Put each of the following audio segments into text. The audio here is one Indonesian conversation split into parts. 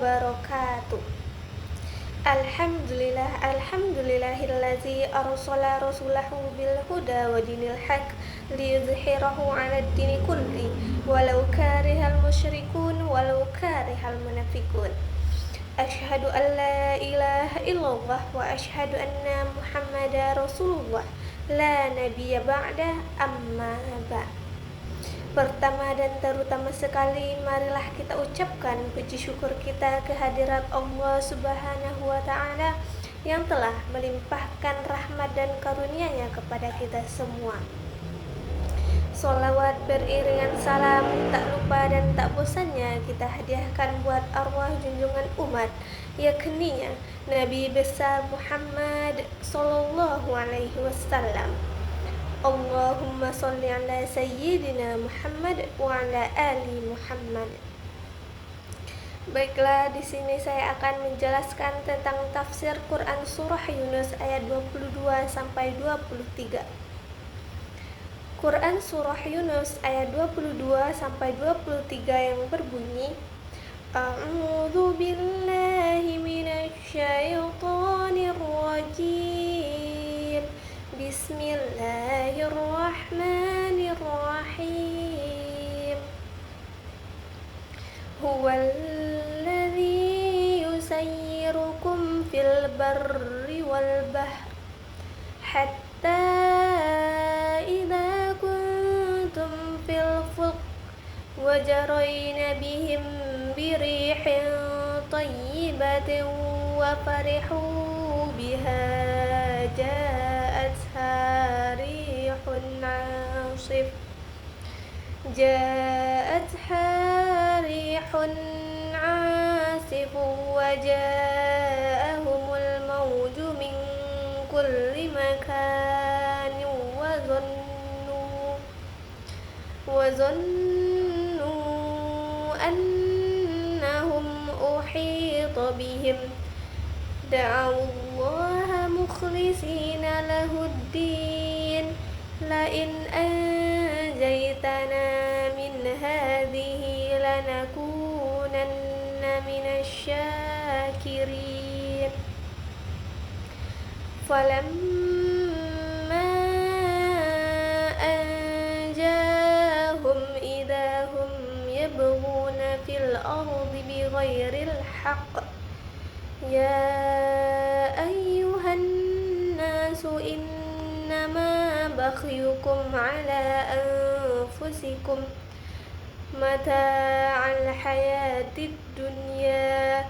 wabarakatuh. Alhamdulillahillazi arsala rasulahu bil huda wa dinil haq liyuzhirahu 'alad dini kulli walau karihal musyrikun walau karihal munafiqun. Asyhadu an la ilaha illallah wa asyhadu anna muhammadar rasulullah la nabiyya ba'da amma ba'. Pertama dan terutama sekali, marilah kita ucapkan puji syukur kita kehadirat Allah Subhanahu wa Ta'ala yang telah melimpahkan rahmat dan karunia-Nya kepada kita semua. Sholawat beriringan salam tak lupa dan tak bosannya kita hadiahkan buat arwah junjungan umat, yakni Nabi besar Muhammad sallallahu alaihi wasallam. Allahumma sholli ala sayyidina Muhammad wa ala ali Muhammad. Baiklah, di sini saya akan menjelaskan tentang tafsir Quran surah Yunus ayat 22 sampai 23. Quran surah Yunus ayat 22 sampai 23 yang berbunyi, A'udzu billahi minasy syaithanir rajim. Bismillahirrahmanirrahim. Huwallazi yusayyirukum fil barri wal bahri hatta idza kuntum fil fulk wajarayna bihim birihin tayyibatin wa farihu biha جاءتها ريح عاصف وجاءهم الموج من كل مكان وظنوا أنهم أحيط بهم دعوا الله مخلصين له الدين لئن أنجيتنا من هذه لنكونن من الشاكرين. فلما أنجاهم إذا هم يبغون في الأرض بغير الحق يا أيها الناس إنما بغيكم على أنفسكم متاع الحياة الدنيا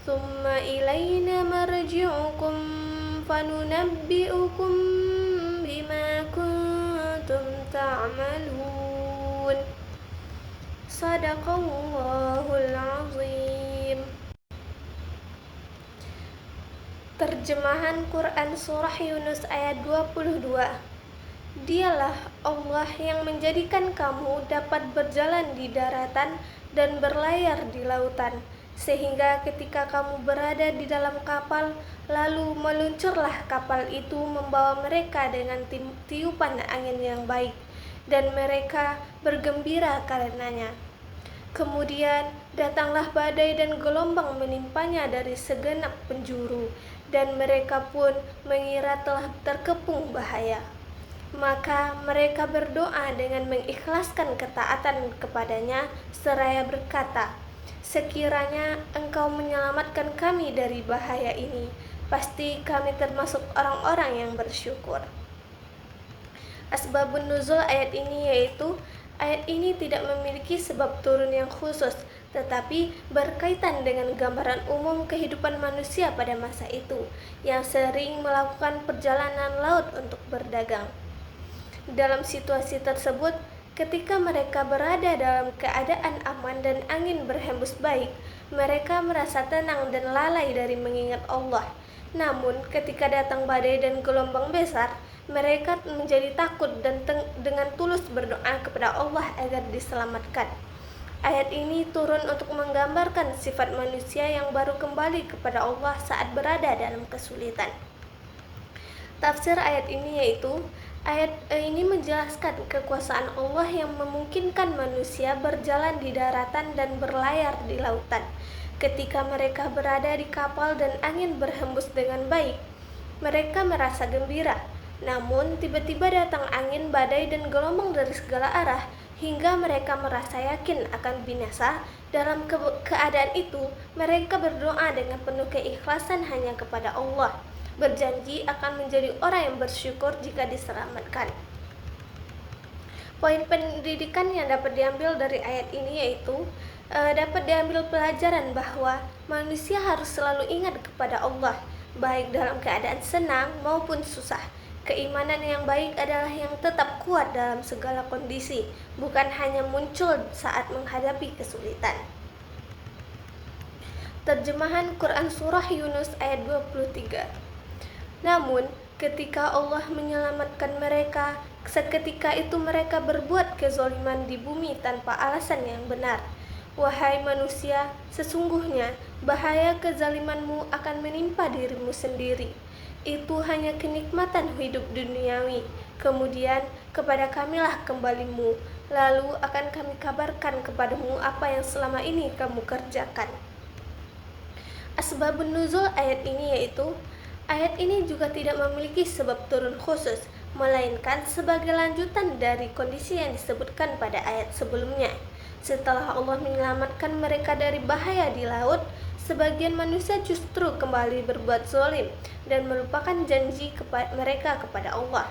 ثم إلينا مرجعكم فننبئكم بما كنتم تعملون. Sadaqallahul azim. Terjemahan Quran Surah Yunus ayat 22. Dialah Allah yang menjadikan kamu dapat berjalan di daratan dan berlayar di lautan, sehingga ketika kamu berada di dalam kapal, lalu meluncurlah kapal itu membawa mereka dengan tiupan angin yang baik, dan mereka bergembira karenanya. Kemudian datanglah badai dan gelombang menimpanya dari segenap penjuru, dan mereka pun mengira telah terkepung bahaya. Maka mereka berdoa dengan mengikhlaskan ketaatan kepadanya seraya berkata, sekiranya Engkau menyelamatkan kami dari bahaya ini, pasti kami termasuk orang-orang yang bersyukur. Asbabun nuzul ayat ini yaitu ayat ini tidak memiliki sebab turun yang khusus, tetapi berkaitan dengan gambaran umum kehidupan manusia pada masa itu, yang sering melakukan perjalanan laut untuk berdagang. Dalam situasi tersebut, ketika mereka berada dalam keadaan aman dan angin berhembus baik, mereka merasa tenang dan lalai dari mengingat Allah. Namun, ketika datang badai dan gelombang besar, mereka menjadi takut dan dengan tulus berdoa kepada Allah agar diselamatkan. Ayat ini turun untuk menggambarkan sifat manusia yang baru kembali kepada Allah saat berada dalam kesulitan. Tafsir ayat ini yaitu, ayat ini menjelaskan kekuasaan Allah yang memungkinkan manusia berjalan di daratan dan berlayar di lautan. Ketika mereka berada di kapal dan angin berhembus dengan baik, mereka merasa gembira. Namun, tiba-tiba datang angin, badai, dan gelombang dari segala arah, hingga mereka merasa yakin akan binasa. Dalam keadaan itu, mereka berdoa dengan penuh keikhlasan hanya kepada Allah, berjanji akan menjadi orang yang bersyukur jika diselamatkan. Poin pendidikan yang dapat diambil dari ayat ini yaitu dapat diambil pelajaran bahwa manusia harus selalu ingat kepada Allah, baik dalam keadaan senang maupun susah. Keimanan yang baik adalah yang tetap kuat dalam segala kondisi, bukan hanya muncul saat menghadapi kesulitan. Terjemahan Quran Surah Yunus ayat 23. Namun, ketika Allah menyelamatkan mereka, seketika itu mereka berbuat kezaliman di bumi tanpa alasan yang benar. Wahai manusia, sesungguhnya bahaya kezalimanmu akan menimpa dirimu sendiri. Itu hanya kenikmatan hidup duniawi. Kemudian kepada kamilah kembalimu, lalu akan kami kabarkan kepadamu apa yang selama ini kamu kerjakan. Asbabun nuzul ayat ini yaitu ayat ini juga tidak memiliki sebab turun khusus, melainkan sebagai lanjutan dari kondisi yang disebutkan pada ayat sebelumnya. Setelah Allah menyelamatkan mereka dari bahaya di laut, sebagian manusia justru kembali berbuat zalim dan melupakan janji mereka kepada Allah.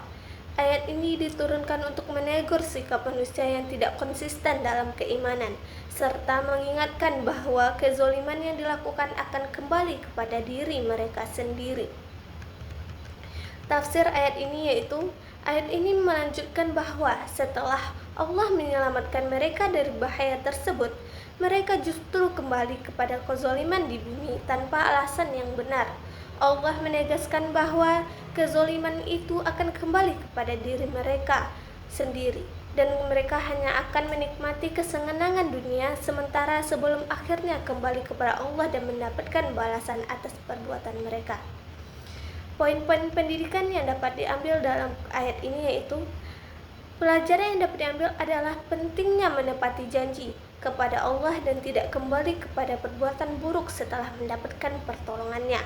Ayat ini diturunkan untuk menegur sikap manusia yang tidak konsisten dalam keimanan, serta mengingatkan bahwa kezaliman yang dilakukan akan kembali kepada diri mereka sendiri. Tafsir ayat ini yaitu, ayat ini melanjutkan bahwa setelah Allah menyelamatkan mereka dari bahaya tersebut, mereka justru kembali kepada kezaliman di bumi tanpa alasan yang benar. Allah menegaskan bahwa kezaliman itu akan kembali kepada diri mereka sendiri, dan mereka hanya akan menikmati kesenangan dunia sementara sebelum akhirnya kembali kepada Allah dan mendapatkan balasan atas perbuatan mereka. Poin-poin pendidikan yang dapat diambil dalam ayat ini yaitu, pelajaran yang dapat diambil adalah pentingnya menepati janji kepada Allah dan tidak kembali kepada perbuatan buruk setelah mendapatkan pertolongannya.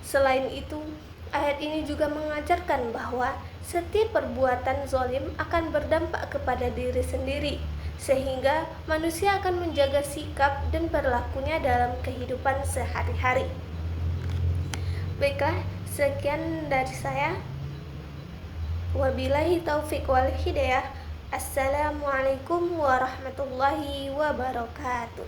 Selain itu, ayat ini juga mengajarkan bahwa setiap perbuatan zalim akan berdampak kepada diri sendiri, sehingga manusia akan menjaga sikap dan perilakunya dalam kehidupan sehari-hari. Baiklah, sekian dari saya. Wabillahi taufiq wal hidayah. Assalamualaikum warahmatullahi wabarakatuh.